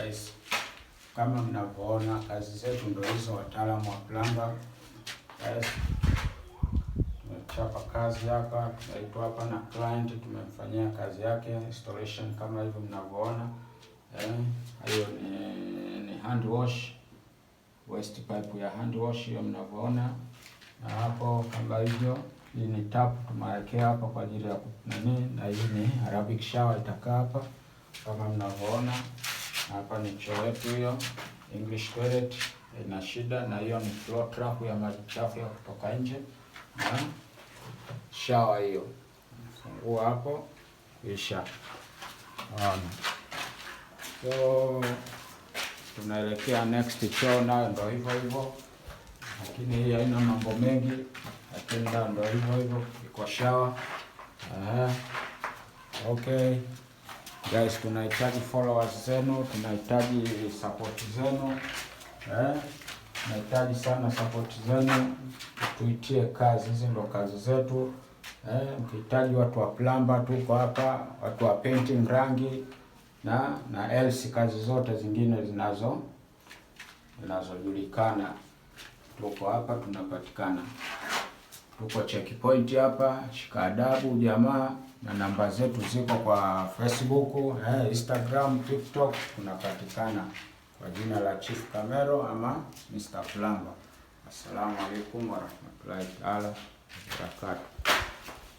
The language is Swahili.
guys, kama mnavyoona kazi zetu ndio hizo, wataalamu wa plumber guys. Tumechapa kazi hapa, tunaitwa hapa na client, tumemfanyia kazi yake installation kama hivyo mnavyoona. Hiyo ni hand wash, waste pipe ya hand wash hiyo mnavyoona, na hapo kama hivyo. Hii ni tap tumewekea hapa kwa ajili ya nini, na hii ni Arabic shower itakaa hapa kama mnavyoona. Hapa ni choo yetu hiyo, English toilet ina shida, na hiyo ni flow trap ya maji chafu ya kutoka nje, na shower hiyo fungua hapo kisha so tunaelekea next choo, nayo ndio hivyo hivyo, lakini hii haina mambo mengi, lakini ndio hivyo hivyo iko shower. Okay guys, tunahitaji followers zenu, tunahitaji support zenu, tunahitaji sana support zenu, tuitie kazi hizi, ndo kazi zetu. Mkihitaji watu wa plumber tuko hapa, watu wa painting rangi na else kazi zote zingine zinazojulikana tuko hapa, tunapatikana. Tuko checkpoint hapa, shika adabu jamaa, na namba zetu ziko kwa Facebook, Instagram, TikTok, tunapatikana kwa jina la Chief Camero ama Mr. Plumber. Assalamu alaikum warahmatullahi taala wabarakatuh.